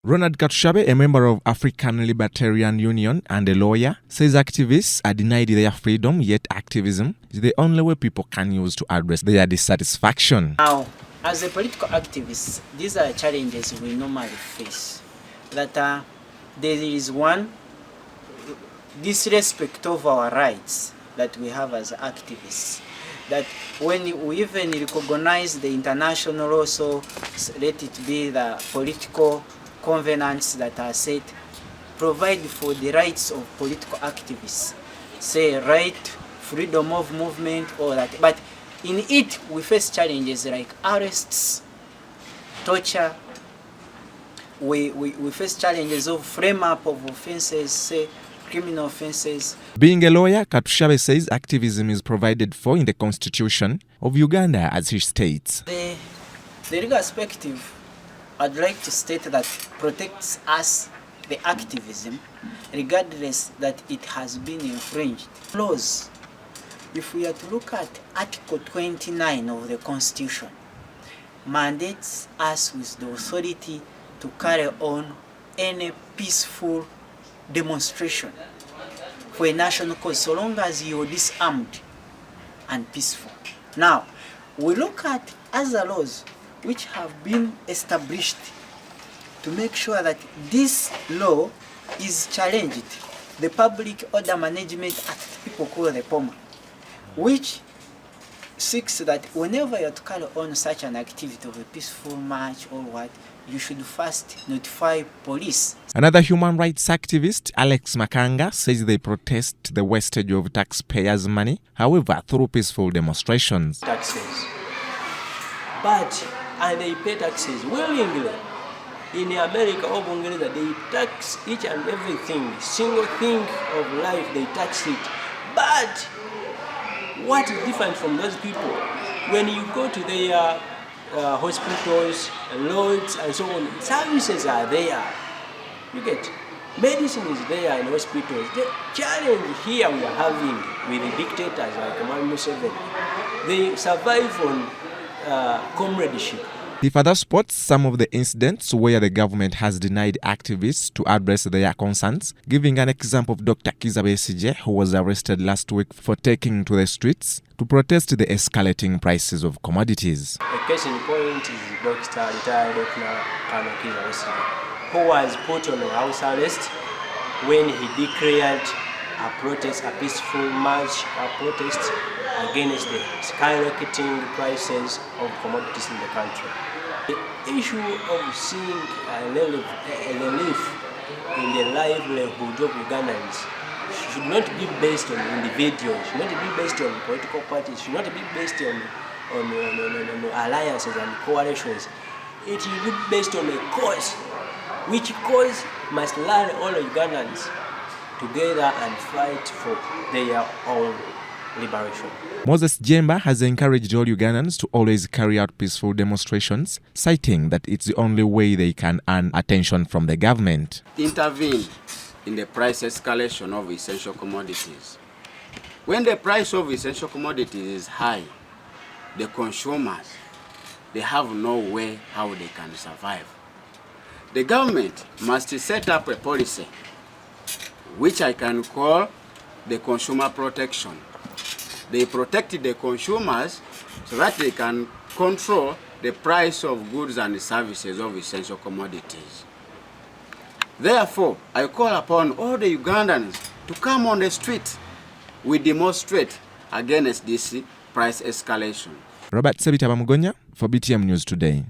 RONALD KATUSHABE, a member of African Libertarian Union and a lawyer, says activists are denied their freedom, yet activism is the only way people can use to address their dissatisfaction. Now, as a political activist, these are challenges we normally face. That there is one, disrespect of our rights that we have as activists. That when we even recognize the international also, let it be the political covenants that are set, provide for the rights of political activists, say right, freedom of movement, all that. But in it, we face challenges like arrests, torture. We face challenges of frame up of offenses, say criminal offenses. Being a lawyer, KATUSHABE says activism is provided for in the Constitution of Uganda, as he states. The legal perspective, I'd like to state that protects us, the activism, regardless that it has been infringed. Laws, if we are to look at Article 29 of the Constitution, mandates us with the authority to carry on any peaceful demonstration for a national cause, so long as you're disarmed and peaceful. Now, we look at other laws which have been established to make sure that this law is challenged. The Public Order Management Act, people call the POMA, which seeks that whenever you are to carry on such an activity of a peaceful march or what, you should first notify police. Another human rights activist, Alex Makanga, says they protest the wastage of taxpayers' money, however, through peaceful demonstrations. Taxes. And they pay taxes willingly. In America or Bungereza, they tax each and everything, single thing of life, they tax it. But what is different from those people? When you go to their hospitals, roads, and so on, services are there. You get medicine is there in hospitals. The challenge here we are having with the dictators like Mr. Museveni, they survive on comradeship. He further spots some of the incidents where the government has denied activists to address their concerns, giving an example of Dr. Kizza Besigye, who was arrested last week for taking to the streets to protest the escalating prices of commodities. A case in point is retired Dr. Kizza Besigye, who was put on house arrest when he declared a peaceful march, a protest against the skyrocketing prices of commodities in the country. The issue of seeing a relief in the livelihood of Ugandans should not be based on individuals, should not be based on political parties, should not be based on alliances and coalitions. It should be based on a cause, which cause must rally all Ugandans together and fight for their own liberation. Moses Jemba has encouraged all Ugandans to always carry out peaceful demonstrations, citing that it's the only way they can earn attention from the government. Intervene in the price escalation of essential commodities. When the price of essential commodities is high, the consumers, they have no way how they can survive. The government must set up a policy which I can call the consumer protection. They protect the consumers so that they can control the price of goods and services of essential commodities. Therefore, I call upon all the Ugandans to come on the street. We demonstrate against this price escalation. Robert Sebitabamugonya for BTM News Today.